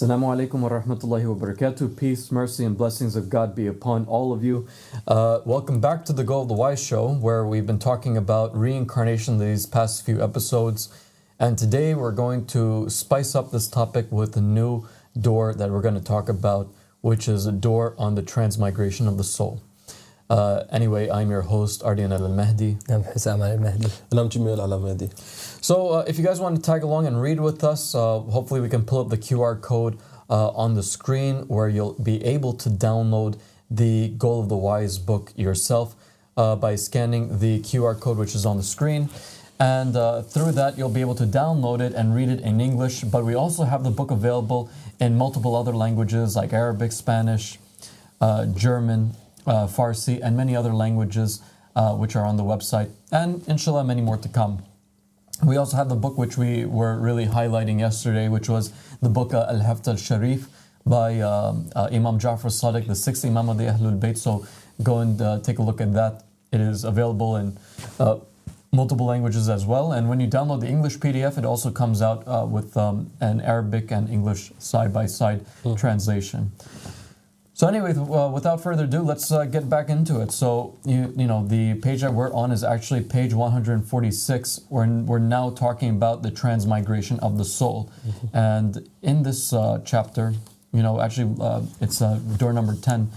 Assalamu alaikum wa rahmatullahi wa barakatuh. Peace, mercy, and blessings of God be upon all of you. Welcome back to the Go of the Wise show, where we've been talking about reincarnation these past few episodes. And today we're going to spice up this topic with a new door that we're going to talk about, which is a door on the transmigration of the soul. Anyway, I'm your host, Ardian al-Mahdi. I'm Husam al-Mahdi. And I'm Jamil al-Mahdi. So if you guys want to tag along and read with us, hopefully we can pull up the QR code on the screen where you'll be able to download the Goal of the Wise book yourself by scanning the QR code which is on the screen. And through that, you'll be able to download it and read it in English. But we also have the book available in multiple other languages like Arabic, Spanish, German, Farsi, and many other languages which are on the website. And inshallah, many more to come. We also have the book which we were really highlighting yesterday, which was the book Al-Hafd al-Sharif by Imam Ja'far Sadiq, the 6th Imam of the Ahlul Bayt. So go and take a look at that. It is available in multiple languages as well. And when you download the English PDF, it also comes out with an Arabic and English side-by-side translation. So anyway, without further ado, let's get back into it. So, you know, the page that we're on is actually page 146. We're now talking about the transmigration of the soul. And in this chapter, you know, actually it's door number 10.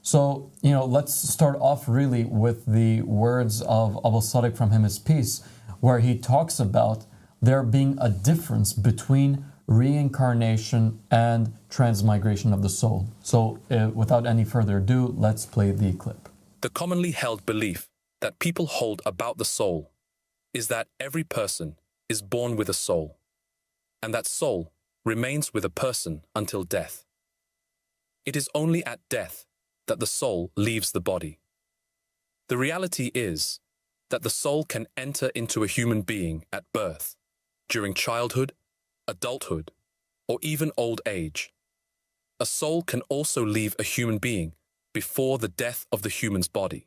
So, you know, let's start off really with the words of Abu Sadiq, from him his peace, where he talks about there being a difference between reincarnation and transmigration of the soul. So without any further ado, let's play the clip. The commonly held belief that people hold about the soul is that every person is born with a soul, and that soul remains with a person until death. It is only at death that the soul leaves the body. The reality is that the soul can enter into a human being at birth, during childhood, adulthood, or even old age. A soul can also leave a human being before the death of the human's body.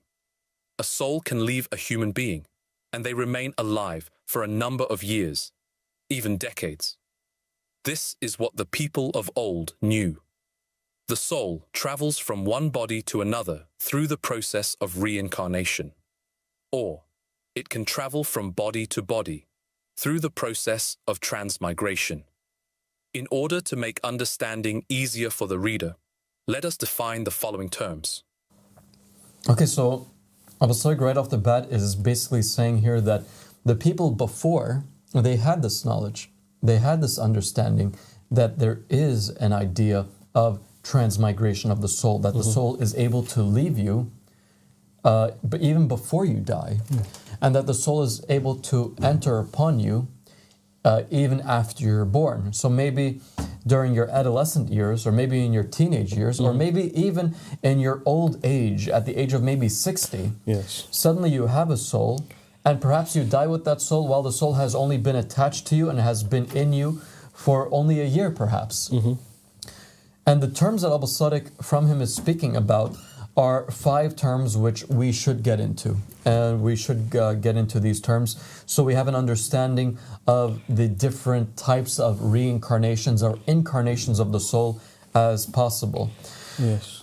A soul can leave a human being, and they remain alive for a number of years, even decades. This is what the people of old knew. The soul travels from one body to another through the process of reincarnation, or it can travel from body to body through the process of transmigration. In order to make understanding easier for the reader, let us define the following terms. Okay, so Abu Sadiq right off the bat is basically saying here that the people before, they had this knowledge, they had this understanding that there is an idea of transmigration of the soul, that the soul is able to leave you but even before you die, and that the soul is able to enter upon you even after you're born. So maybe during your adolescent years, or maybe in your teenage years, or maybe even in your old age, at the age of maybe 60, suddenly you have a soul, and perhaps you die with that soul while the soul has only been attached to you and has been in you for only a year perhaps. And the terms that Abu Sadiq from him is speaking about are 5 terms which we should get into. And we should get into these terms so we have an understanding of the different types of reincarnations or incarnations of the soul as possible.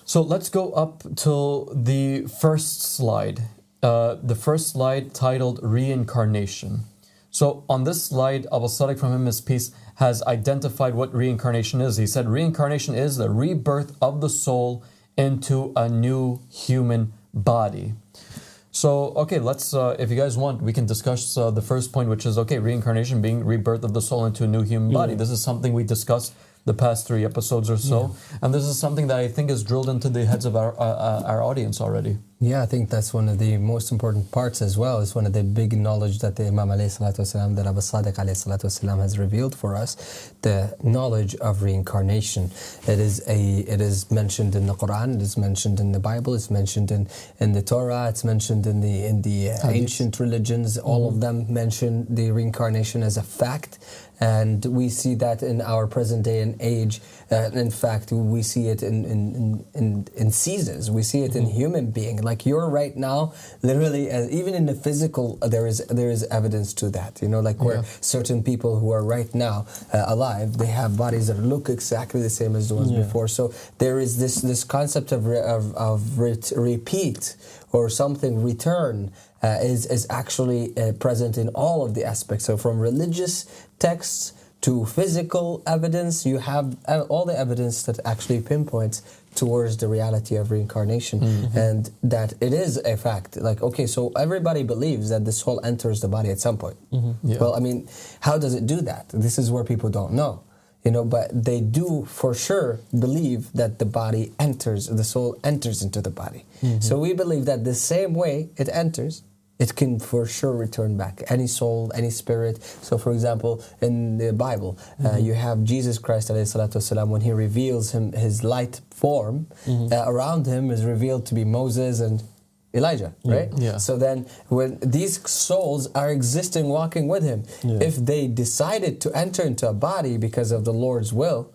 So let's go up till the first slide. The first slide titled Reincarnation. So on this slide, Abu Sadiq from him his peace has identified what reincarnation is. He said reincarnation is the rebirth of the soul into a new human body. So, okay, let's, if you guys want, we can discuss the first point, which is, okay, reincarnation being rebirth of the soul into a new human body. This is something we discussed the past 3 episodes or so. And this is something that I think is drilled into the heads of our audience already. Yeah, I think that's one of the most important parts as well. It's one of the big knowledge that the Imam ﷺ, that Abu Sadiq ﷺ has revealed for us, the knowledge of reincarnation. It is mentioned in the Qur'an, it is mentioned in the Bible, it's mentioned in the Torah, it's mentioned in the ancient religions. All of them mention the reincarnation as a fact. And we see that in our present day and age. In fact, we see it in ceases. We see it in human being. Like you're right now, literally, even in the physical, there is evidence to that. You know, like where certain people who are right now alive, they have bodies that look exactly the same as the ones before. So there is this concept of repeat or something return is actually present in all of the aspects. So from religious texts to physical evidence, you have all the evidence that actually pinpoints towards the reality of reincarnation, and that it is a fact. Like, okay, so everybody believes that the soul enters the body at some point. Well, I mean, how does it do that? This is where people don't know. You know, but they do for sure believe that the soul enters into the body. So we believe that the same way it enters, it can for sure return back. Any soul, any spirit. So for example, in the Bible, you have Jesus Christ ﷺ, when he reveals his light form, around him is revealed to be Moses and Elijah, right? So then when these souls are existing, walking with him, if they decided to enter into a body because of the Lord's will,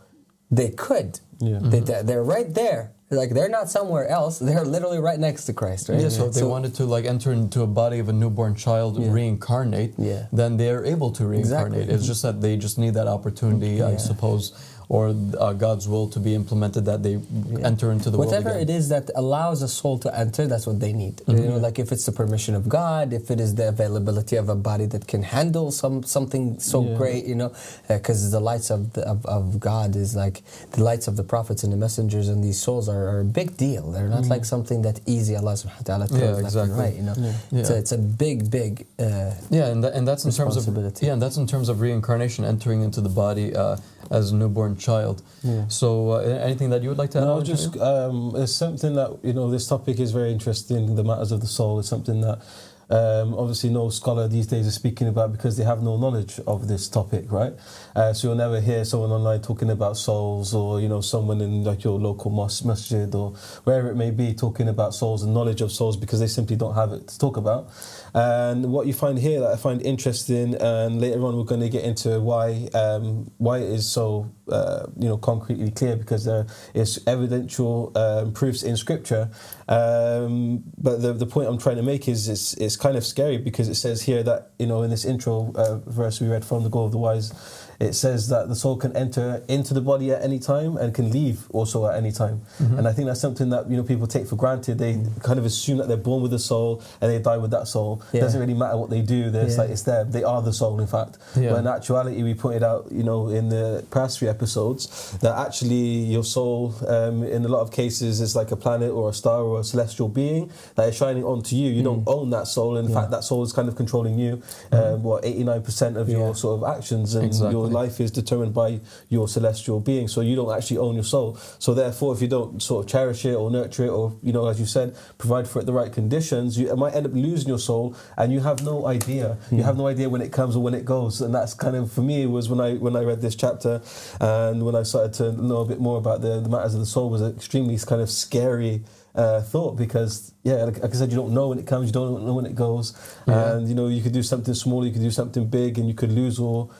they could. They're right there. Like they're not somewhere else. They're literally right next to Christ, right? So if they wanted to like enter into a body of a newborn child, reincarnate, then they're able to reincarnate. It's just that they just need that opportunity, I suppose, or God's will to be implemented, that they enter into the world whatever again. it is that allows a soul to enter, that's what they need. You know, like if it's the permission of God, if it is the availability of a body that can handle something so great, you know, because the lights of God is like the lights of the prophets and the messengers, and these souls are a big deal. They're not like something that easy Allah subhanahu wa ta'ala throws left and right, you know. It's a big and that's in terms of and that's in terms of reincarnation, entering into the body as a newborn child. So anything that you would like to add? No, just it's something that, you know, this topic is very interesting. The matters of the soul is something that obviously no scholar these days is speaking about, because they have no knowledge of this topic, right? So you'll never hear someone online talking about souls, or, you know, someone in like your local masjid or wherever it may be talking about souls and knowledge of souls, because they simply don't have it to talk about. And what you find here that I find interesting, and later on we're going to get into why it is so you know, concretely clear, because there is evidential proofs in Scripture. But the point I'm trying to make is it's kind of scary, because it says here that, you know, in this intro verse we read from the Goal of the Wise, it says that the soul can enter into the body at any time and can leave also at any time. And I think that's something that, you know, people take for granted. They kind of assume that they're born with a soul and they die with that soul. It doesn't really matter what they do. It's like it's there. They are the soul, in fact. But in actuality, we pointed out, you know, in the past 3 episodes, that actually your soul, in a lot of cases, is like a planet or a star or a celestial being that is shining onto you. You don't own that soul. In fact, that soul is kind of controlling you. 89% of your sort of actions and your life is determined by your celestial being. So you don't actually own your soul. So therefore, if you don't sort of cherish it or nurture it, or, you know, as you said, provide for it the right conditions, you might end up losing your soul, and you have no idea. You have no idea when it comes or when it goes. And that's kind of, for me, was when I read this chapter, and when I started to know a bit more about the matters of the soul, was an extremely kind of scary thought, because like I said, you don't know when it comes, you don't know when it goes, and, you know, you could do something small, you could do something big, and you could lose or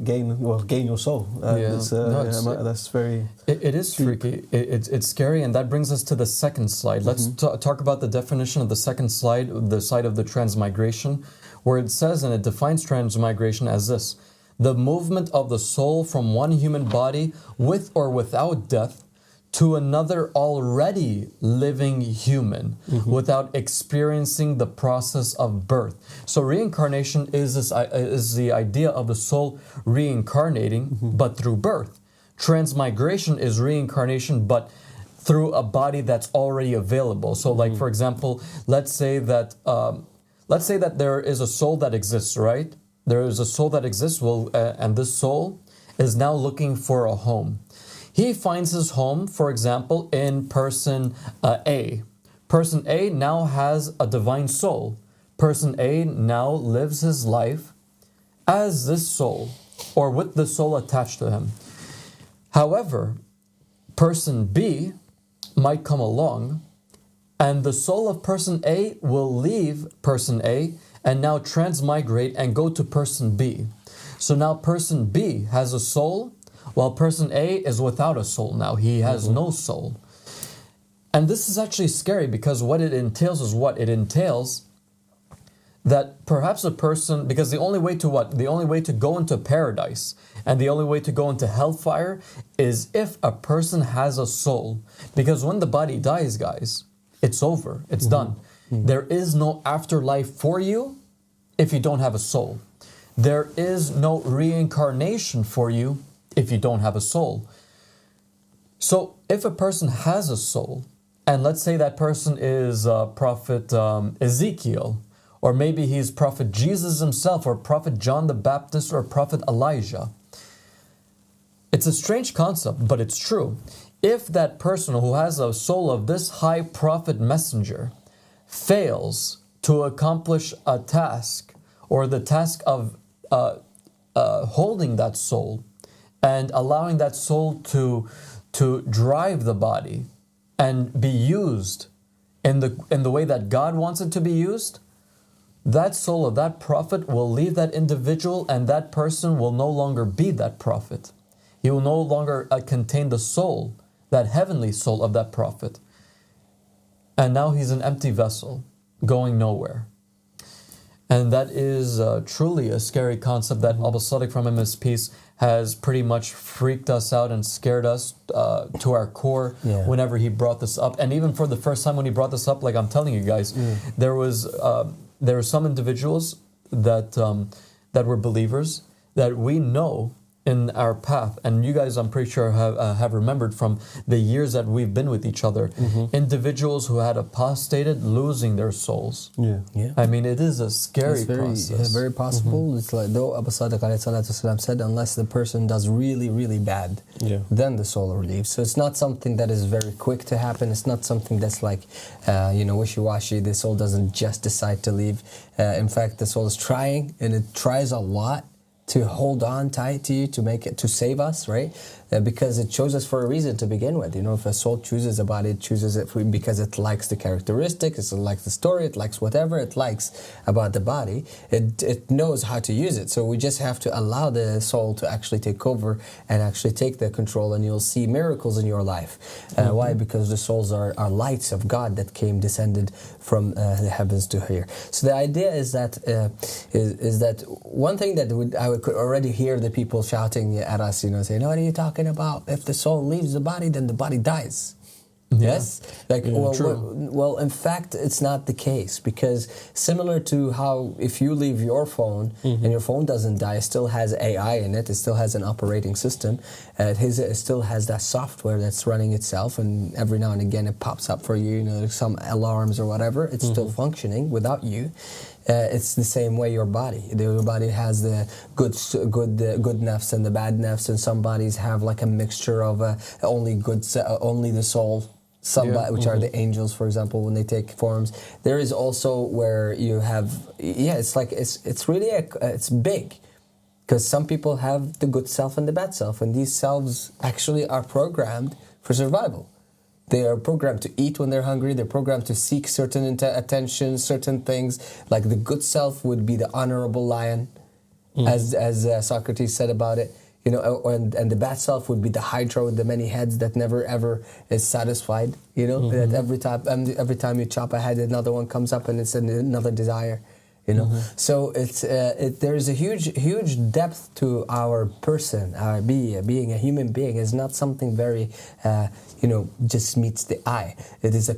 gain your soul. That's very... It is freaky. It's scary, and that brings us to the second slide. Let's talk about the definition of the second slide, the side of the transmigration, where it says, and it defines transmigration as this: the movement of the soul from one human body with or without death to another already living human without experiencing the process of birth. So reincarnation is the idea of the soul reincarnating, but through birth. Transmigration is reincarnation, but through a body that's already available. So, like, for example, let's say that there is a soul that exists, right? There is a soul that exists, and this soul is now looking for a home. He finds his home, for example, in person A. Person A now has a divine soul. Person A now lives his life as this soul, or with the soul attached to him. However, person B might come along, and the soul of person A will leave person A and now transmigrate and go to person B. So now person B has a soul, while person A is without a soul now. He has no soul. And this is actually scary because what it entails is what? It entails that perhaps a person, because the only way to what? The only way to go into paradise and the only way to go into hellfire is if a person has a soul. Because when the body dies, guys, it's over. It's done. There is no afterlife for you if you don't have a soul. There is no reincarnation for you if you don't have a soul. So if a person has a soul, and let's say that person is Prophet Ezekiel, or maybe he's Prophet Jesus himself, or Prophet John the Baptist, or Prophet Elijah. It's a strange concept, but it's true. If that person who has a soul of this high prophet messenger fails to accomplish a task, or the task of holding that soul and allowing that soul to drive the body and be used in the way that God wants it to be used, that soul of that prophet will leave that individual, and that person will no longer be that prophet. He will no longer contain the soul, that heavenly soul of that prophet. And now he's an empty vessel, going nowhere. And that is truly a scary concept that Abu Sadiq, from him his peace, has pretty much freaked us out and scared us to our core whenever he brought this up. And even for the first time when he brought this up, like I'm telling you guys, there were some individuals that were believers that we know in our path, and you guys, I'm pretty sure, have remembered from the years that we've been with each other, individuals who had apostated, losing their souls. I mean, it is a scary process. It's very possible. It's like, though Abu Sadiq _salam said, unless the person does really, really bad, then the soul will leave. So it's not something that is very quick to happen. It's not something that's like, wishy-washy. The soul doesn't just decide to leave. In fact, the soul is trying, and it tries a lot to hold on tight to you, to make it, to save us, right? Because it chose us for a reason to begin with. You know, if a soul chooses a body, it chooses it because it likes the characteristics, it likes the story, it likes whatever it likes about the body. It knows how to use it. So we just have to allow the soul to actually take over and actually take the control, and you'll see miracles in your life. Why? Because the souls are lights of God that descended from the heavens to here. So the idea is that one thing that I could already hear the people shouting at us, saying, "What are you talking about? If the soul leaves the body, then the body dies." Yes? Well, in fact, it's not the case, because similar to how if you leave your phone and your phone doesn't die, it still has AI in it, it still has an operating system, it still has that software that's running itself, and every now and again it pops up for you, some alarms or whatever, it's still functioning without you. It's the same way your body. Your body has the good nafs and the bad nafs, and some bodies have like a mixture of only the soul. Which are the angels, for example, when they take forms. There is also where you have, it's really it's big, because some people have the good self and the bad self, and these selves actually are programmed for survival. They are programmed to eat when they're hungry. They're programmed to seek certain attention, certain things. Like the good self would be the honorable lion, as Socrates said about it. And the bad self would be the hydra with the many heads that never ever is satisfied. That every time you chop a head, another one comes up, and it's another desire. So there is a huge depth to our person. Our being a human being is not something very just meets the eye. It is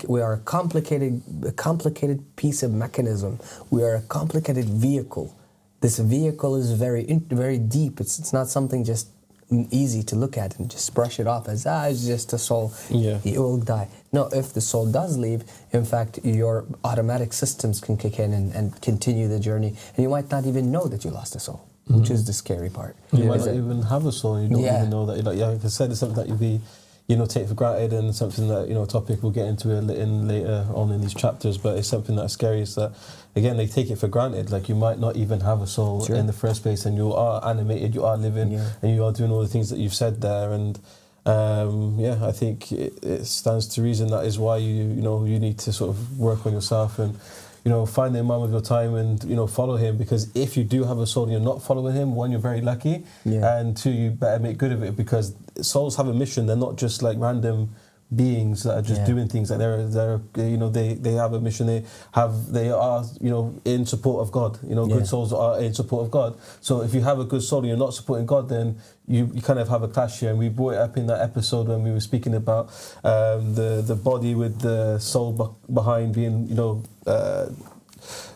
we are a complicated piece of mechanism. We are a complicated vehicle. This vehicle is very deep. It's not something just easy to look at and just brush it off as it's just a soul. It will die. No, if the soul does leave, in fact, your automatic systems can kick in and continue the journey, and you might not even know that you lost a soul, which is the scary part. You might not even have a soul. You don't even know that. Like I said, it's something that you'd be, take for granted, and something that topic we'll get into later on in these chapters. But it's something that's scary. Is that again they take it for granted. Like you might not even have a soul in the first place, and you are animated, you are living, and you are doing all the things that you've said there. And I think it stands to reason that is why you need to sort of work on yourself and find the Imam of your time and follow him, because if you do have a soul and you're not following him, one, you're very lucky, and two, you better make good of it, because souls have a mission. They're not just like random beings that are just doing things, that they're you know, they have a mission, they are, you know, in support of God, you know, good souls are in support of God. So if you have a good soul and you're not supporting God, then you kind of have a clash here. And we brought it up in that episode when we were speaking about the body with the soul behind being, you know,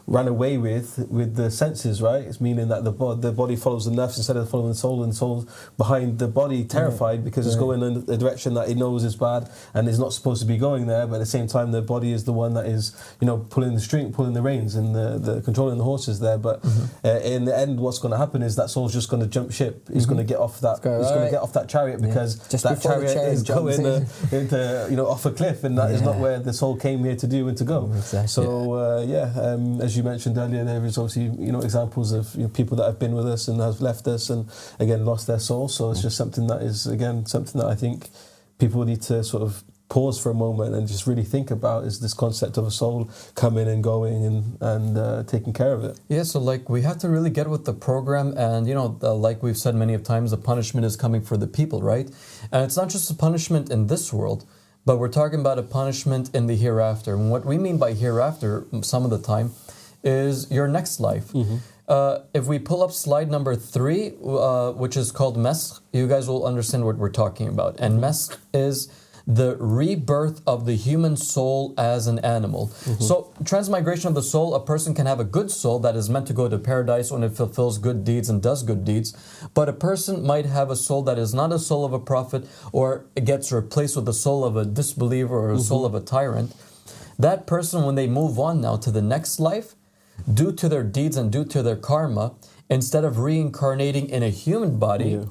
ran away with the senses, right? It's meaning that the body follows the nerves instead of following the soul, and the soul behind the body terrified because it's going in a direction that it knows is bad and is not supposed to be going there. But at the same time, the body is the one that is, you know, pulling the reins, and the controlling the horses there. But in the end, what's going to happen is that soul's just going to jump ship. He's going to get off that. He's going to get off that chariot because that chariot is going into, you know, off a cliff, and that is not where the soul came here to do and to go. Exactly. So as you mentioned earlier, there is obviously, you know, examples of, you know, people that have been with us and have left us and again lost their soul. So it's just something that is, again, something that I think people need to sort of pause for a moment and just really think about, is this concept of a soul coming and going and taking care of it. Yeah, so like we have to really get with the program, and you know, like we've said many of times, the punishment is coming for the people, right? And it's not just a punishment in this world, but we're talking about a punishment in the hereafter. And what we mean by hereafter some of the time is your next life. If we pull up slide number 3, which is called Masq, you guys will understand what we're talking about. And Masq is the rebirth of the human soul as an animal. So transmigration of the soul, a person can have a good soul that is meant to go to paradise when it fulfills good deeds and does good deeds. But a person might have a soul that is not a soul of a prophet, or it gets replaced with the soul of a disbeliever or a soul of a tyrant. That person, when they move on now to the next life, due to their deeds and due to their karma, instead of reincarnating in a human body,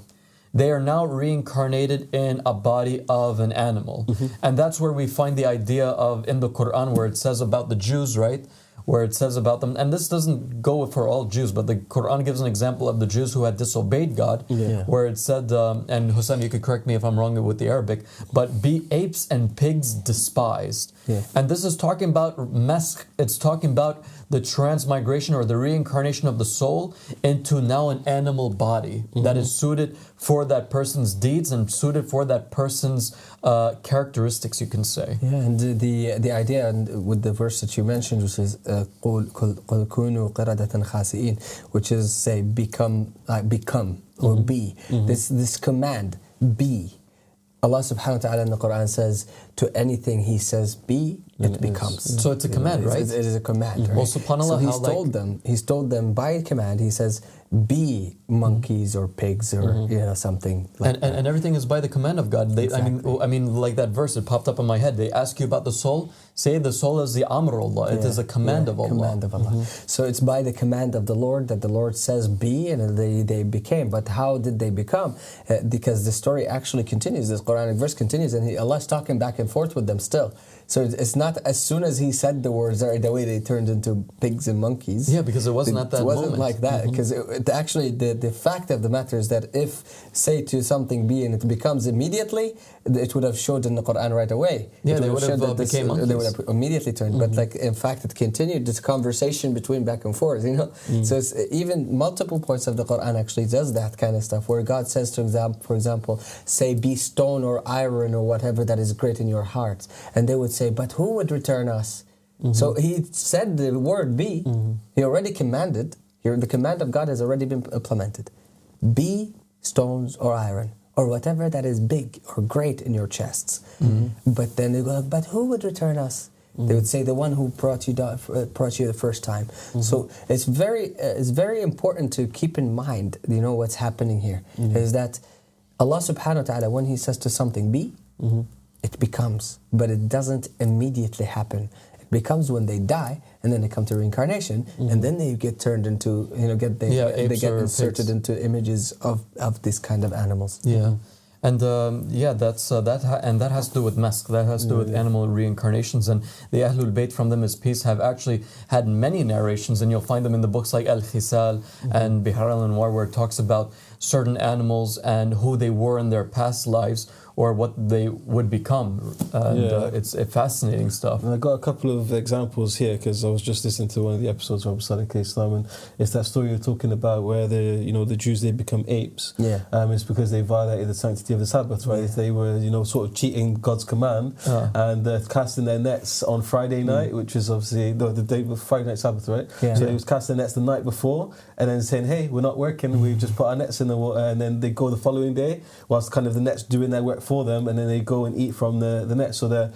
they are now reincarnated in a body of an animal. And that's where we find the idea of, in the Qur'an, where it says about the Jews, right? Where it says about them, and this doesn't go for all Jews, but the Qur'an gives an example of the Jews who had disobeyed God, where it said, and Hussein, you could correct me if I'm wrong with the Arabic, but be apes and pigs despised. And this is talking about Masq, it's talking about the transmigration or the reincarnation of the soul into now an animal body that is suited for that person's deeds and suited for that person's characteristics, you can say. Yeah, and the idea with the verse that you mentioned, which is قُلْ كُونُوا قِرَدَةً خَاسِئِينَ, which is say become or be. This command, be. Allah subhanahu wa ta'ala in the Qur'an says to anything He says be, it becomes. So it's a command, right? It is a command, right? Well, subhanAllah, so He's told them by command. He says, be monkeys or pigs or you know, something like that. And everything is by the command of God. I mean, like that verse, it popped up in my head. They ask you about the soul. Say the soul is the Amr Allah. It is a command of Allah. Command of Allah. So it's by the command of the Lord that the Lord says be, and they became. But how did they become? Because the story actually continues. This Quranic verse continues, and Allah is talking back and forth with them still. So it's not as soon as He said the words right away they turned into pigs and monkeys. Yeah, because it wasn't at that moment. It wasn't like that. Because actually the fact of the matter is that if say to something be and it becomes immediately, it would have showed in the Quran right away. Yeah, they would have became monkeys. They would have immediately turned. But like in fact it continued this conversation between back and forth, you know. So it's even multiple points of the Quran actually does that kind of stuff, where God says for example, say be stone or iron or whatever that is great in your hearts, and they would say, but who would return us? So He said the word be. He already commanded. The command of God has already been implemented. Be stones or iron or whatever that is big or great in your chests. But then they go, but who would return us? They would say the one who brought you the first time. So it's very important to keep in mind, you know, what's happening here is that Allah subhanahu wa ta'ala, when He says to something be, it becomes, but it doesn't immediately happen. It becomes when they die, and then they come to reincarnation, and then they get turned into, you know, they get inserted pigs. Into images of this kind of animals. Yeah. And that has to do with Masq, that has to do with animal reincarnations. And the Ahlul Bayt, from them is peace, have actually had many narrations, and you'll find them in the books like Al-Khisal and Bihar al-Anwar, where it talks about certain animals and who they were in their past lives, or what they would become. And it's fascinating stuff. And I got a couple of examples here because I was just listening to one of the episodes of Sadiq Islam, and it's that story you're talking about where the Jews, they become apes. Yeah. It's because they violated the sanctity of the Sabbath, right? Yeah. They were sort of cheating God's command and casting their nets on Friday night, which is obviously the day of Friday night Sabbath, right? Yeah. So he was casting nets the night before and then saying, hey, we're not working, we've just put our nets in the water, and then they go the following day whilst kind of the nets doing their work for them, and then they go and eat from the net. So they're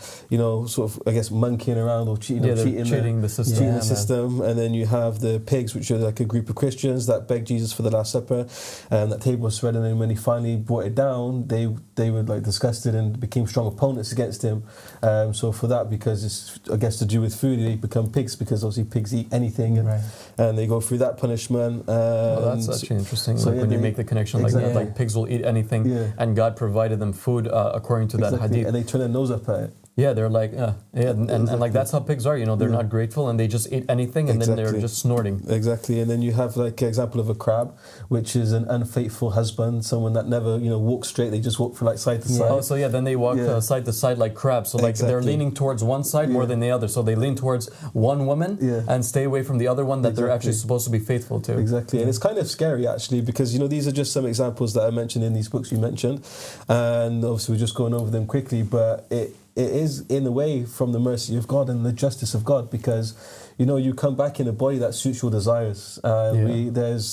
sort of, I guess, monkeying around or cheating the system. Cheating the system. And then you have the pigs, which are like a group of Christians that begged Jesus for the Last Supper, and that table was spread, and then when he finally brought it down, they were like disgusted and became strong opponents against him. So for that, because it's, I guess, to do with food, they become pigs, because obviously pigs eat anything, and they go through that punishment. Well, that's actually interesting. So when you make the connection like that, like pigs will eat anything, and God provided them food according to that hadith. And they turn their nose up at it. Yeah, they're like, and like that's how pigs are, they're not grateful, and they just eat anything, and then they're just snorting. Exactly, and then you have like an example of a crab, which is an unfaithful husband, someone that never, walks straight, they just walk from like side to side. Oh, so then they walk side to side like crabs, so like they're leaning towards one side more than the other, so they lean towards one woman and stay away from the other one that they're actually supposed to be faithful to. Exactly, and it's kind of scary actually, because these are just some examples that I mentioned in these books you mentioned, and obviously we're just going over them quickly, but it is in a way from the mercy of God and the justice of God, because you come back in a body that suits your desires. There's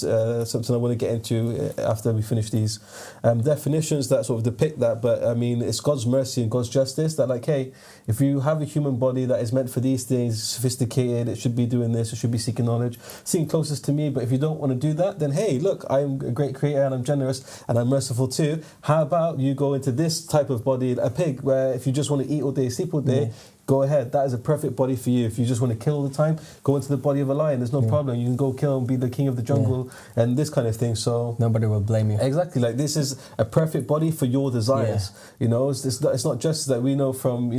something I want to get into after we finish these definitions that sort of depict that, but I mean, it's God's mercy and God's justice that, like, hey, if you have a human body that is meant for these things, sophisticated, it should be doing this, it should be seeking knowledge, seeking closest to me, but if you don't want to do that, then hey, look, I'm a great creator and I'm generous and I'm merciful too. How about you go into this type of body, a pig, where if you just want to eat all day, sleep all day, go ahead. That is a perfect body for you. If you just want to kill all the time, go into the body of a lion. There's no problem. You can go kill and be the king of the jungle and this kind of thing. So nobody will blame you. Exactly. Like, this is a perfect body for your desires. It's not just that we know from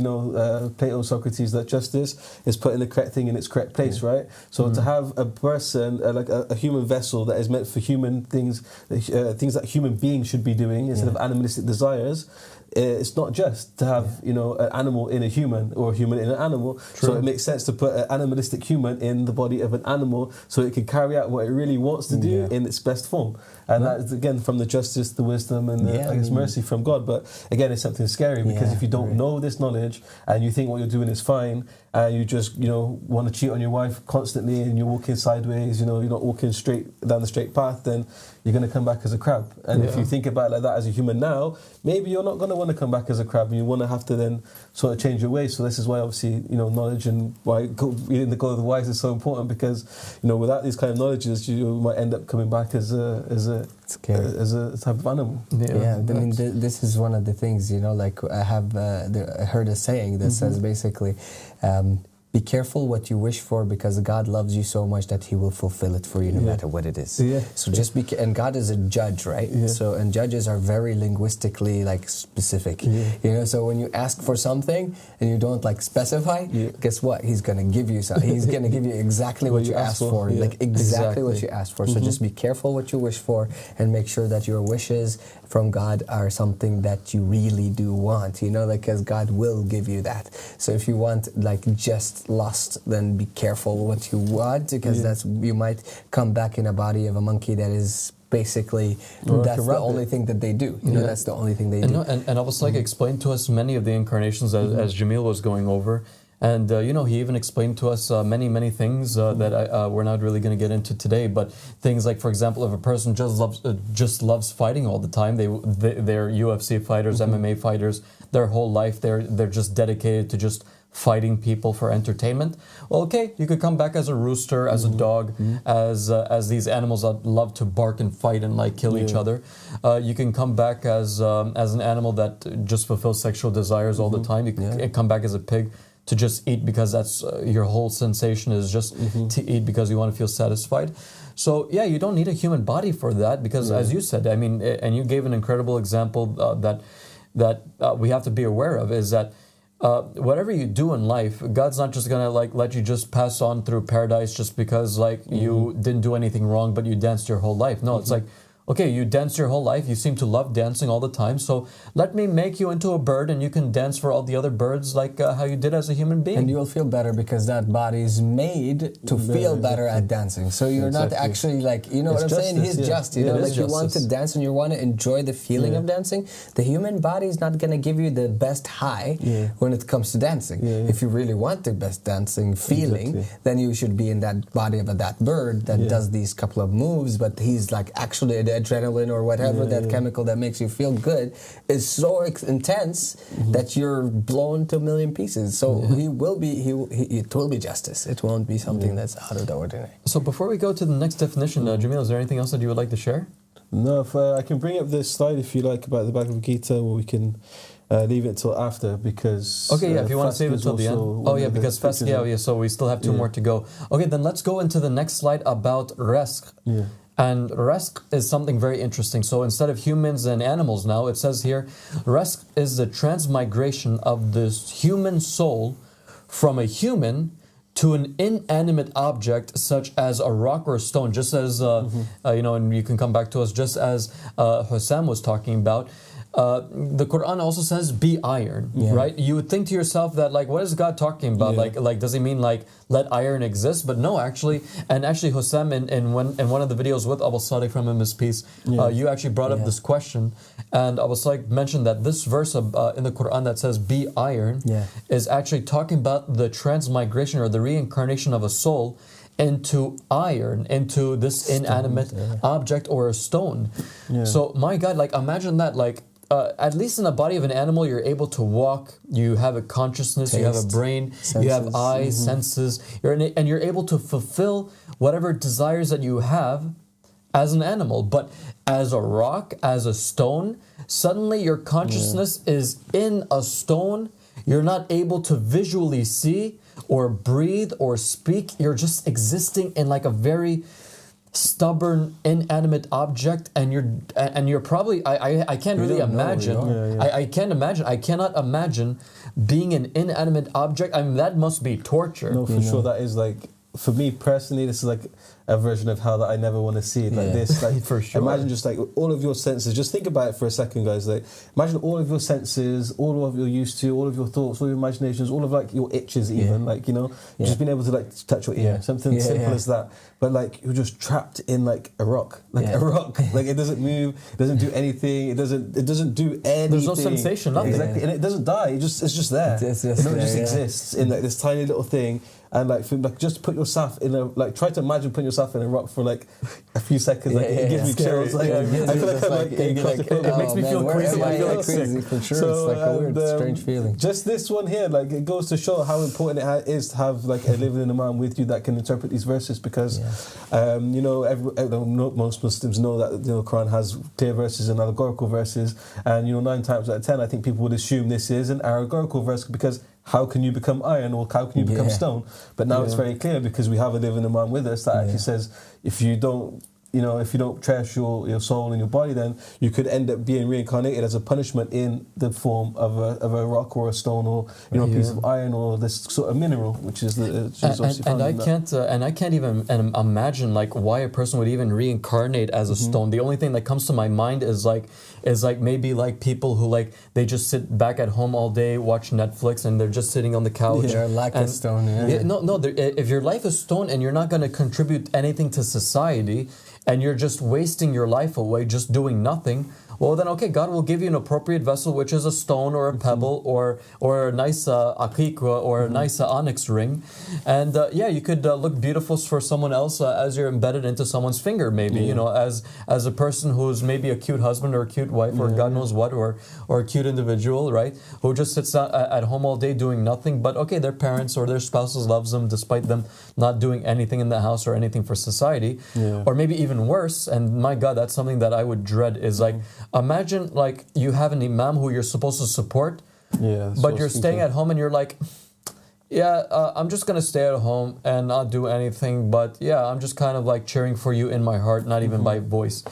Plato, Socrates, that justice is putting the correct thing in its correct place, right? So to have a person like a human vessel that is meant for human things, things that human beings should be doing instead of animalistic desires. It's not just to have an animal in a human or a human in an animal. True. So it makes sense to put an animalistic human in the body of an animal so it can carry out what it really wants to do in its best form. And that's, again, from the justice, the wisdom, and the mercy from God. But again, it's something scary, because if you don't know this knowledge and you think what you're doing is fine, and you just want to cheat on your wife constantly, and you're walking sideways, you're not walking straight down the straight path, then you're going to come back as a crab. And if you think about it like that as a human now, maybe you're not going to want to come back as a crab, and you want to have to then sort of change your ways. So this is why, obviously, knowledge and why reading the Code of the Wise is so important, because without these kind of knowledges, you might end up coming back as a type of animal. I mean, this is one of the things, like I heard a saying that says basically, be careful what you wish for, because God loves you so much that He will fulfill it for you no matter what it is. So just and God is a judge, right? So, and judges are very linguistically specific. So when you ask for something and you don't specify, guess what? He's going to give you something. He's going to give you exactly what you asked for, exactly what you asked for. So just be careful what you wish for, and make sure that your wishes from God are something that you really do want, because God will give you that. So if you want just lust, then be careful what you want, because that's, you might come back in a body of a monkey that is basically, that's the only thing that they do. That's the only thing they do. And I was explained to us many of the incarnations as Jamil was going over. And, he even explained to us many things that we're not really going to get into today. But things like, for example, if a person just loves fighting all the time, they're UFC fighters, MMA fighters, their whole life, they're just dedicated to just fighting people for entertainment. Well, okay, you could come back as a rooster, as a dog, as these animals that love to bark and fight and kill each other. You can come back as an animal that just fulfills sexual desires all the time. You can come back as a pig to just eat, because that's your whole sensation is just to eat because you want to feel satisfied. So you don't need a human body for that, because as you said, I mean, and you gave an incredible example that we have to be aware of, is that whatever you do in life, God's not just gonna let you just pass on through paradise just because you didn't do anything wrong, but you danced your whole life. No, it's okay, you dance your whole life, you seem to love dancing all the time, so let me make you into a bird and you can dance for all the other birds like how you did as a human being. And you'll feel better because that body is made to feel better at dancing. So you're not actually like, you know what I'm saying? He's just, you know, like you want to dance and you want to enjoy the feeling of dancing. The human body is not going to give you the best high when it comes to dancing. If you really want the best dancing feeling, then you should be in that body of that bird that does these couple of moves, but he's like actually the adrenaline or whatever, that chemical that makes you feel good is so intense that you're blown to a million pieces. So it will be justice. It won't be something that's out of the ordinary. So before we go to the next definition, Jamil, is there anything else that you would like to share? No, if, I can bring up this slide if you like about the Bhagavad Gita, or we can leave it till after because... Okay, if you want to save it till the end. Oh yeah, because fast, so we still have two more to go. Okay, then let's go into the next slide about rizq. And rizq is something very interesting. So instead of humans and animals now, it says here, rizq is the transmigration of this human soul from a human to an inanimate object such as a rock or a stone, just as, you know, and you can come back to us, just as Hussam was talking about. The Qur'an also says be iron, right? You would think to yourself that like, what is God talking about? Like does he mean like let iron exist? But no, actually, and actually Hussam in one of the videos with Abu Sadiq from his piece, you actually brought up this question, and Abu Sadiq mentioned that this verse in the Qur'an that says be iron is actually talking about the transmigration or the reincarnation of a soul into iron, into this inanimate object or a stone. So my God, like imagine that, like at least in the body of an animal, you're able to walk, you have a consciousness, you have a brain, senses, you have eyes, senses, and you're able to fulfill whatever desires that you have as an animal. But as a rock, as a stone, suddenly your consciousness is in a stone. You're not able to visually see or breathe or speak. You're just existing in like a very stubborn inanimate object, and you're probably I can't really imagine. I can't imagine. I cannot imagine being an inanimate object. I mean, that must be torture. No, for sure. That is like, for me personally, this is like a version of hell that I never want to see it like this. Like, for sure. Imagine just like all of your senses. Just think about it for a second, guys. Like, imagine all of your senses, all of your used to, all of your thoughts, all your imaginations, all of like your itches, even like, you know, just being able to like touch your ear, something simple as that. But like you're just trapped in like a rock, like it doesn't move, it doesn't do anything, it doesn't do anything. There's no sensation, nothing. Exactly, and it doesn't die. It's just there. It just exists in like this tiny little thing. And like just put yourself in a, like, try to imagine putting yourself in a rock for like a few seconds. Like it gives me chills. Like I feel like I'm like it makes me feel crazy. I feel like crazy for sure. So, it's like a weird, strange feeling. Just this one here, like it goes to show how important it is to have like a living imam with you that can interpret these verses, because you know, most Muslims know that, you know, Quran has clear verses and allegorical verses, and you know 9 times out of 10 I think people would assume this is an allegorical verse, because how can you become iron, or how can you become stone? But now it's very clear, because we have a living imam with us that actually says if you don't cherish your soul and your body, then you could end up being reincarnated as a punishment in the form of a rock or a stone, or a piece of iron, or this sort of mineral, which is and I can't even imagine like why a person would even reincarnate as a stone. The only thing that comes to my mind is like maybe like people who like they just sit back at home all day, watch Netflix, and they're just sitting on the couch. They're like a stone. If your life is stone and you're not going to contribute anything to society, and you're just wasting your life away just doing nothing, well then okay, God will give you an appropriate vessel, which is a stone or a pebble or a nice aqiq or a nice onyx ring, and you could look beautiful for someone else as you're embedded into someone's finger, maybe, you know, as a person who's maybe a cute husband or a cute wife or God knows what, or a cute individual, right, who just sits at home all day doing nothing, but okay, their parents or their spouses loves them despite them not doing anything in the house or anything for society, or maybe even worse, and my God, that's something that I would dread, is like, imagine like you have an imam who you're supposed to support, but you're staying at home and you're like, I'm just going to stay at home and not do anything, but I'm just kind of like cheering for you in my heart, not even by voice.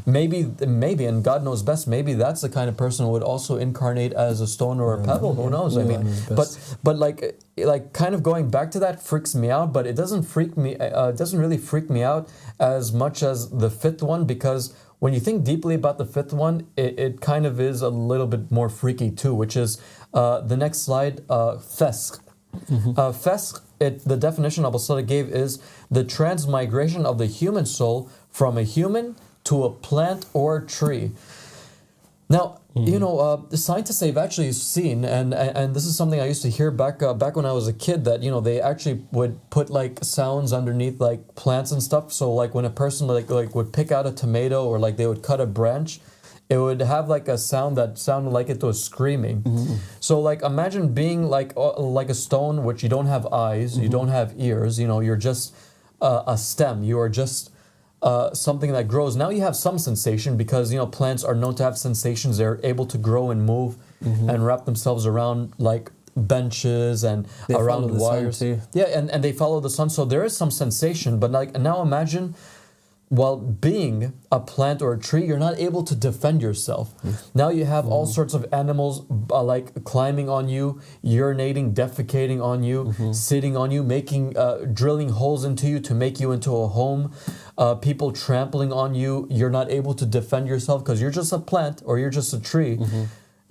Maybe, and God knows best, maybe that's the kind of person who would also incarnate as a stone or a pebble, who knows? I mean, but like kind of going back to that freaks me out, but it doesn't really freak me out as much as the fifth one, because when you think deeply about the fifth one, it kind of is a little bit more freaky too, which is the next slide, fesq. Fesq, the definition Abu Sadiq gave is the transmigration of the human soul from a human to a plant or tree. Now, the scientists, they've actually seen, and this is something I used to hear back when I was a kid, that, they actually would put like sounds underneath like plants and stuff. So like when a person like would pick out a tomato, or like they would cut a branch, it would have like a sound that sounded like it was screaming. So like imagine being like a stone, which you don't have eyes, you don't have ears, you're just a stem, you are just something that grows. Now you have some sensation, because plants are known to have sensations. They're able to grow and move and wrap themselves around like benches and they around wires. Yeah, and they follow the sun. So there is some sensation. But like now imagine, while being a plant or a tree, you're not able to defend yourself. Now you have all sorts of animals like climbing on you, urinating, defecating on you, sitting on you, making drilling holes into you to make you into a home. People trampling on you. You're not able to defend yourself because you're just a plant or you're just a tree.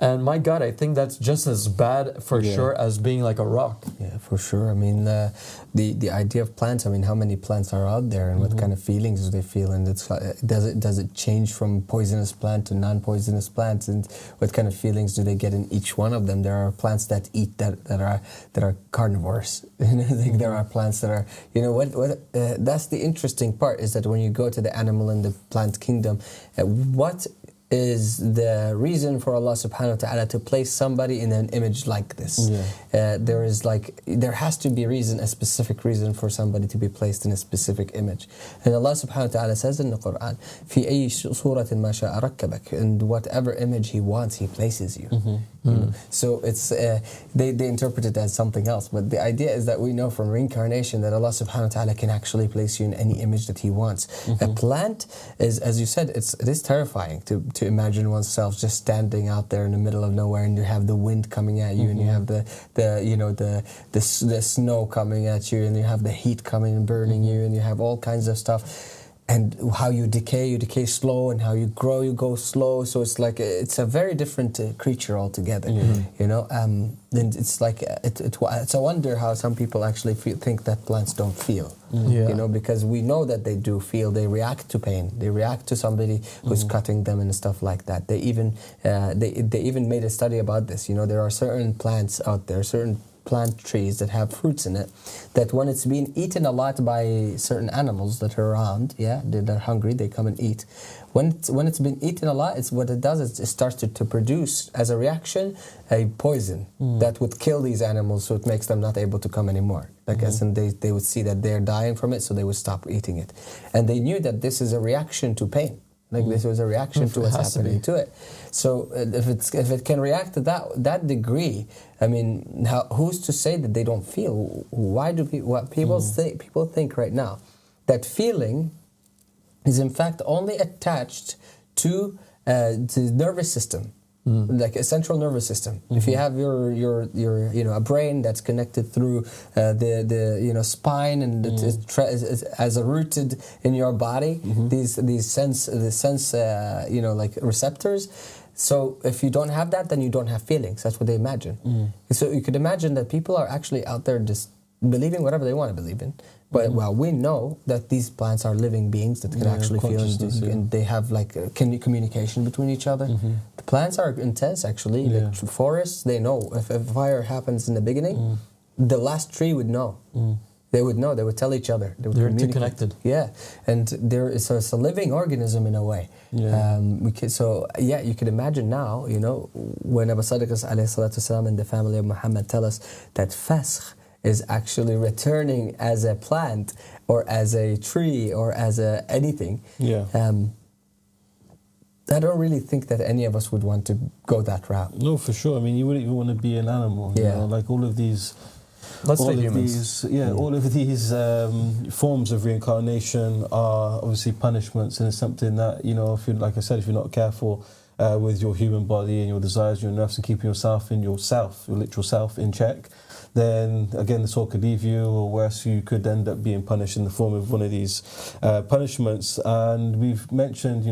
And my God, I think that's just as bad for sure as being like a rock. Yeah, for sure. I mean, the idea of plants. I mean, how many plants are out there, and what kind of feelings do they feel? And it's does it change from poisonous plant to non-poisonous plants? And what kind of feelings do they get in each one of them? There are plants that eat that are carnivores. There are plants that are that's the interesting part, is that when you go to the animal and the plant kingdom, what is the reason for Allah subhanahu wa ta'ala to place somebody in an image like this? There has to be a specific reason for somebody to be placed in a specific image. And Allah subhanahu wa ta'ala says in the Qur'an, في أي سورة ما شاء ركبك, and whatever image He wants, He places you. So it's they interpret it as something else, but the idea is that we know from reincarnation that Allah subhanahu wa ta'ala can actually place you in any image that He wants. A plant is, as you said, it is terrifying to imagine oneself just standing out there in the middle of nowhere, and you have the wind coming at you, and you have the snow coming at you, and you have the heat coming and burning you, and you have all kinds of stuff. And how you decay slow, and how you go slow. So it's like it's a very different creature altogether, And it's like it's a wonder how some people actually think that plants don't feel, because we know that they do feel. They react to pain. They react to somebody who's cutting them and stuff like that. They even they even made a study about this. There are certain plants out there, certain plant trees that have fruits in it, that when it's being eaten a lot by certain animals that are around, they're hungry, they come and eat. When it's been eaten a lot, what it does is it starts to produce, as a reaction, a poison that would kill these animals, so it makes them not able to come anymore. And they would see that they're dying from it, so they would stop eating it. And they knew that this is a reaction to pain. This was a reaction to what's happening to it. So if it can react to that degree, I mean, who's to say that they don't feel? Why do people think right now that feeling is in fact only attached to the nervous system, like a central nervous system. If you have your a brain that's connected through the spine, and it is as rooted in your body, these sense like receptors. So if you don't have that, then you don't have feelings. That's what they imagine. So you could imagine that people are actually out there just believing whatever they want to believe in. But we know that these plants are living beings that can actually feel, and they have like communication between each other. The plants are intense, actually. Like forests, they know if a fire happens in the beginning, the last tree would know. They would know. They would tell each other. They're interconnected. Yeah, and it's a living organism in a way. You could imagine now, when Abu Sadiq ﷺ and the family of Muhammad tell us that fasq is actually returning as a plant or as a tree or as anything. I don't really think that any of us would want to go that route. No, for sure. I mean, you wouldn't even want to be an animal. Like all of these. Let's say humans. All of these forms of reincarnation are obviously punishments, and it's something that, if you're, like I said, if you're not careful with your human body and your desires, your nerves, and keeping your literal self in check, then again the soul could leave you, or worse, you could end up being punished in the form of one of these punishments. And we've mentioned,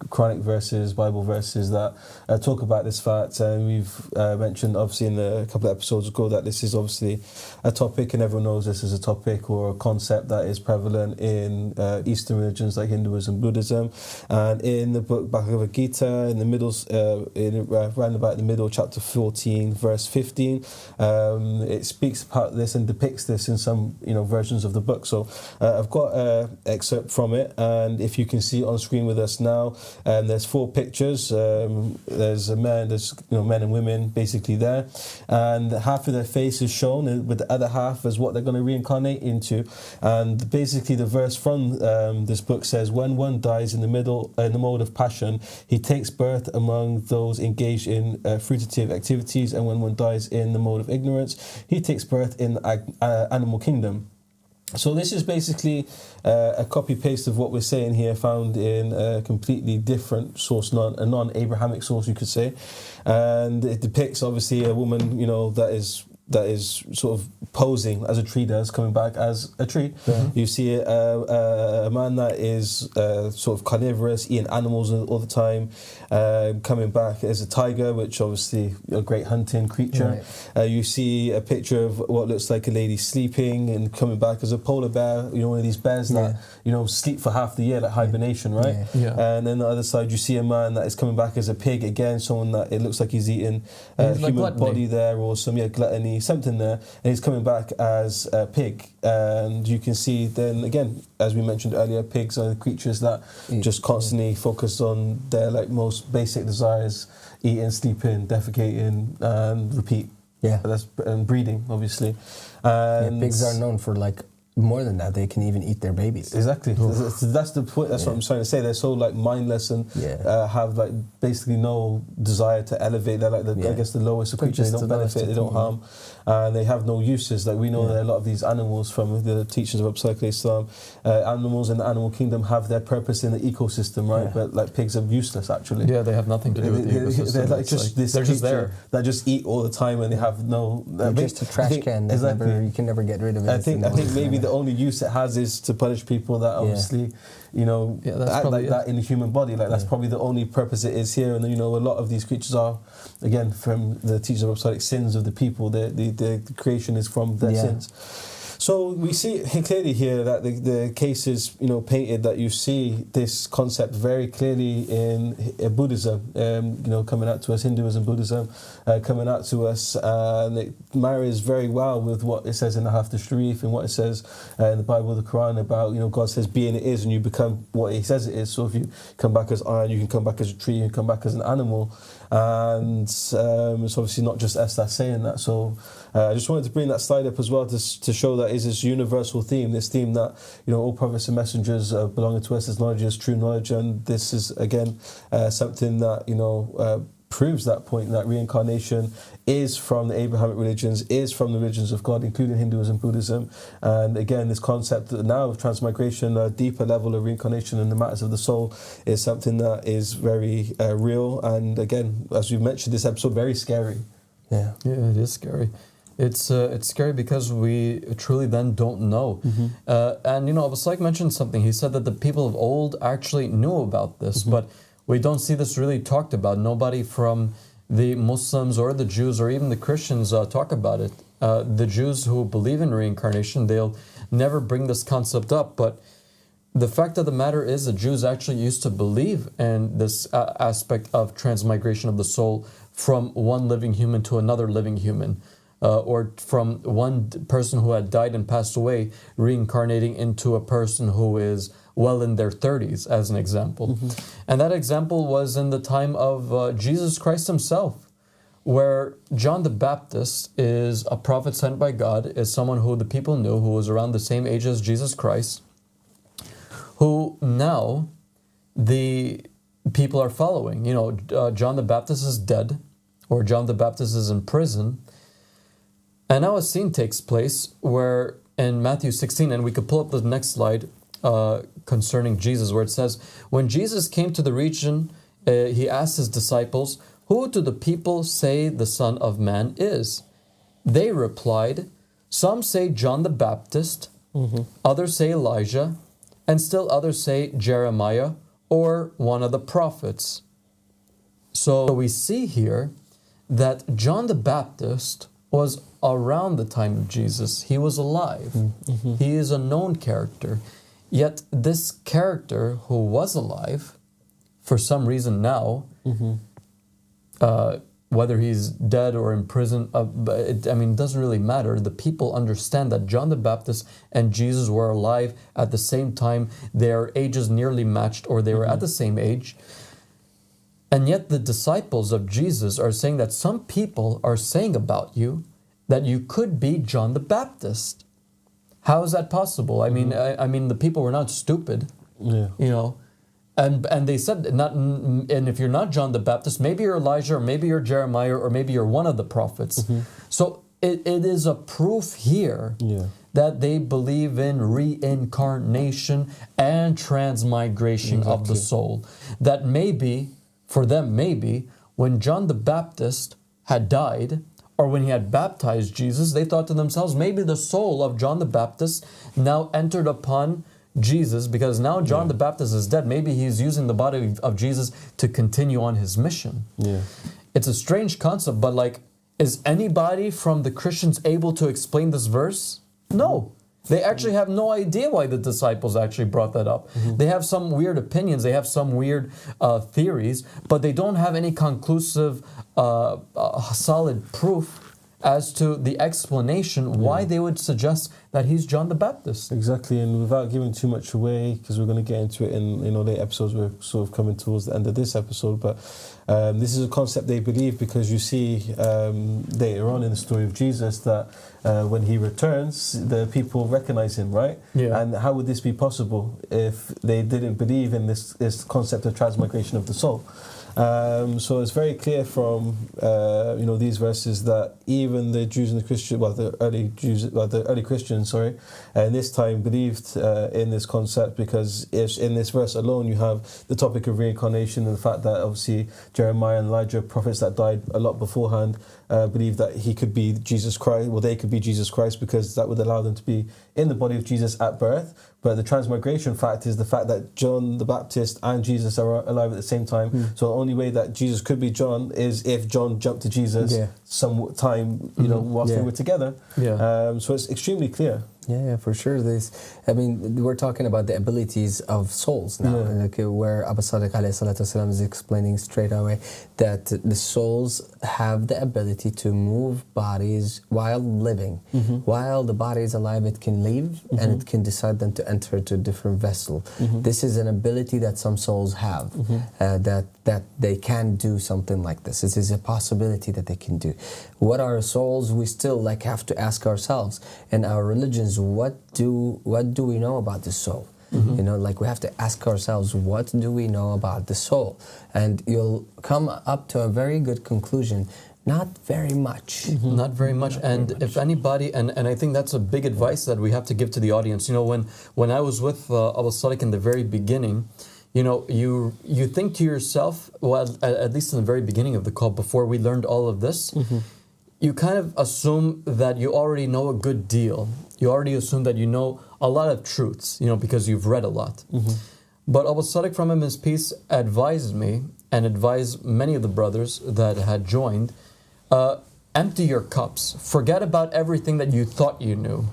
Quranic verses, Bible verses that talk about this fact, and we've mentioned obviously in a couple of episodes ago that this is obviously a topic, and everyone knows this is a topic or a concept that is prevalent in Eastern religions like Hinduism, Buddhism. And in the book Bhagavad Gita, in the middle, around about the middle, chapter 14, verse 15, it speaks about this and depicts this in some versions of the book. So I've got an excerpt from it, and if you can see on screen with us now, there's 4 pictures. There's a man, there's men and women basically there, and half of their face is shown, with the other half as what they're going to reincarnate into. And basically the verse from this book says, when one dies in the mode of passion, he takes birth among those engaged in fruitative activities, and when one dies in the mode of ignorance, he takes birth in the animal kingdom. So this is basically a copy-paste of what we're saying here, found in a completely different source, a non-Abrahamic source, you could say. And it depicts, obviously, a woman, that is sort of posing as a tree does, coming back as a tree. Yeah. You see a man that is sort of carnivorous, eating animals all the time, coming back as a tiger, which obviously a great hunting creature. Right. You see a picture of what looks like a lady sleeping and coming back as a polar bear, one of these bears that, sleep for half the year, like hibernation, right? Yeah. And then on the other side, you see a man that is coming back as a pig, again, someone that it looks like he's eating a human body there, or some gluttony, something there, and he's coming back as a pig. And you can see then again, as we mentioned earlier, pigs are creatures that just constantly focus on their most basic desires: eating, sleeping, defecating, and repeat. Yeah, and breeding, obviously. And pigs are known for more than that. They can even eat their babies. Exactly. That's the point. That's what I'm trying to say. They're so mindless and have basically no desire to elevate. They're I guess the lowest of creatures. They don't benefit. They don't harm. And they have no uses. We know that a lot of these animals, from the teachings of Prophet Islam, animals in the animal kingdom have their purpose in the ecosystem, right? Yeah. But pigs are useless, actually. Yeah, they have nothing to do with the ecosystem. They're just there. That just eat all the time, and they have no. They're just a trash can. You can never get rid of it. I think maybe the only use it has is to punish people that obviously act like that in the human body. That's probably the only purpose it is here. And a lot of these creatures are, again, from the teachings of Prophet, sins of the people. The creation is from their sins. So we see clearly here that the case is painted, that you see this concept very clearly in Buddhism, coming out to us, Hinduism, Buddhism, coming out to us, and it marries very well with what it says in the Haftar Sharif and what it says in the Bible, the Qur'an, about God says be and it is, and you become what He says it is. So if you come back as iron, you can come back as a tree, you can come back as an animal, and it's obviously not just us that's saying that. So I just wanted to bring that slide up as well to show that is this universal theme, this theme that all prophets and messengers belonging to us as knowledge is true knowledge, and this is again something that proves that point, that reincarnation is from the Abrahamic religions, is from the religions of God, including Hinduism, Buddhism, and again this concept now of transmigration, a deeper level of reincarnation in the matters of the soul, is something that is very real, and again, as we mentioned this episode, very scary. Yeah, it is scary. It's scary because we truly then don't know. Mm-hmm. And Abu Saik mentioned something. He said that the people of old actually knew about this, but we don't see this really talked about. Nobody from the Muslims or the Jews or even the Christians talk about it. The Jews who believe in reincarnation, they'll never bring this concept up, but the fact of the matter is the Jews actually used to believe in this aspect of transmigration of the soul from one living human to another living human. Or from one person who had died and passed away, reincarnating into a person who is well in their 30s, as an example. Mm-hmm. And that example was in the time of Jesus Christ himself, where John the Baptist is a prophet sent by God, is someone who the people knew, who was around the same age as Jesus Christ, who now the people are following. John the Baptist is dead, or John the Baptist is in prison. And now a scene takes place where in Matthew 16, and we could pull up the next slide concerning Jesus, where it says, when Jesus came to the region, he asked his disciples, who do the people say the Son of Man is? They replied, some say John the Baptist, others say Elijah, and still others say Jeremiah or one of the prophets. So we see here that John the Baptist was around the time of Jesus. He was alive. He is a known character. Yet this character who was alive, for some reason now, whether he's dead or in prison, it doesn't really matter. The people understand that John the Baptist and Jesus were alive at the same time. Their ages nearly matched, or they were at the same age. And yet the disciples of Jesus are saying that some people are saying about you that you could be John the Baptist. How is that possible? I mean, the people were not stupid, you know. And they said, and if you're not John the Baptist, maybe you're Elijah, or maybe you're Jeremiah, or maybe you're one of the prophets. So it is a proof here that they believe in reincarnation and transmigration of the soul. That maybe, for them, maybe, when John the Baptist had died, or when he had baptized Jesus, they thought to themselves, maybe the soul of John the Baptist now entered upon Jesus, because now John the Baptist is dead. Maybe he's using the body of Jesus to continue on his mission. It's a strange concept, but like, is anybody from the Christians able to explain this verse? No. They actually have no idea why the disciples actually brought that up. They have some weird opinions, they have some weird theories, but they don't have any conclusive, solid proof as to the explanation why they would suggest that he's John the Baptist. Exactly, and without giving too much away, because we're going to get into it in later episodes, we're sort of coming towards the end of this episode, but this is a concept they believe because you see later on in the story of Jesus that when he returns, the people recognize him, right? And how would this be possible if they didn't believe in this concept of transmigration of the soul? So it's very clear from these verses that even the Jews and the Christians, the early Christians, in this time believed in this concept, because in this verse alone you have the topic of reincarnation and the fact that obviously Jeremiah and Elijah, prophets that died a lot beforehand, believed that he could be Jesus Christ, well, they could be Jesus Christ, because that would allow them to be in the body of Jesus at birth. But the transmigration fact is the fact that John the Baptist and Jesus are alive at the same time. So the only way that Jesus could be John is if John jumped to Jesus some time, whilst they were together. So it's extremely clear. Yeah, for sure. We're talking about the abilities of souls now, where Abu Sadiq ﷺ is explaining straight away that the souls have the ability to move bodies while living. While the body is alive, it can leave and it can decide then to enter to a different vessel. This is an ability that some souls have, that they can do something like this. It is a possibility that they can do. What are souls? We still have to ask ourselves in our religions, what do we know about the soul? We have to ask ourselves, what do we know about the soul? And you'll come up to a very good conclusion. Not very much. Not very much. And if anybody, and I think that's a big advice that we have to give to the audience. When I was with Abu Sadiq in the very beginning, you think to yourself, well, at least in the very beginning of the call, before we learned all of this, you kind of assume that you already know a good deal. You already assume that you know a lot of truths, because you've read a lot. But Abu Sadiq, from him his peace, advised me and advised many of the brothers that had joined, empty your cups. Forget about everything that you thought you knew.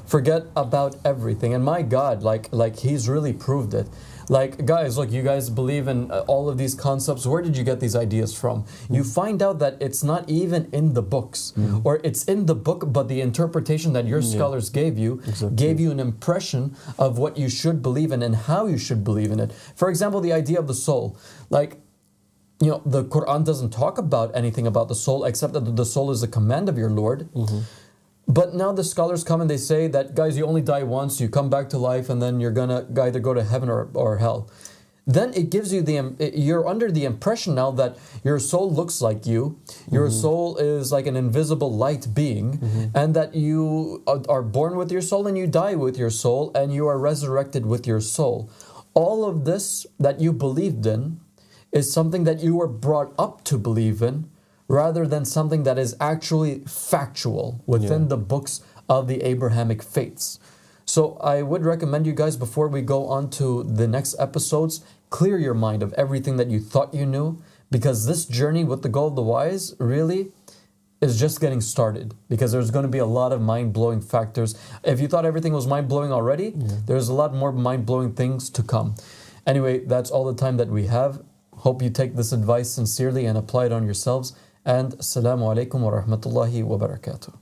Forget about everything. And my God, like he's really proved it. Guys, look, you guys believe in all of these concepts. Where did you get these ideas from? You find out that it's not even in the books, or it's in the book, but the interpretation that your scholars gave you gave you an impression of what you should believe in and how you should believe in it. For example, the idea of the soul. The Qur'an doesn't talk about anything about the soul except that the soul is a command of your Lord. But now the scholars come and they say that, guys, you only die once, you come back to life, and then you're gonna either go to heaven or hell. Then it gives you you're under the impression now that your soul looks like you, your soul is like an invisible light being, and that you are born with your soul and you die with your soul and you are resurrected with your soul. All of this that you believed in is something that you were brought up to believe in rather than something that is actually factual within the books of the Abrahamic faiths. So I would recommend you guys, before we go on to the next episodes, clear your mind of everything that you thought you knew, because this journey with the Goal of the Wise really is just getting started, because there's going to be a lot of mind-blowing factors. If you thought everything was mind-blowing already, there's a lot more mind-blowing things to come. Anyway, that's all the time that we have. Hope you take this advice sincerely and apply it on yourselves. And Assalamu alaikum wa rahmatullahi wa barakatuh.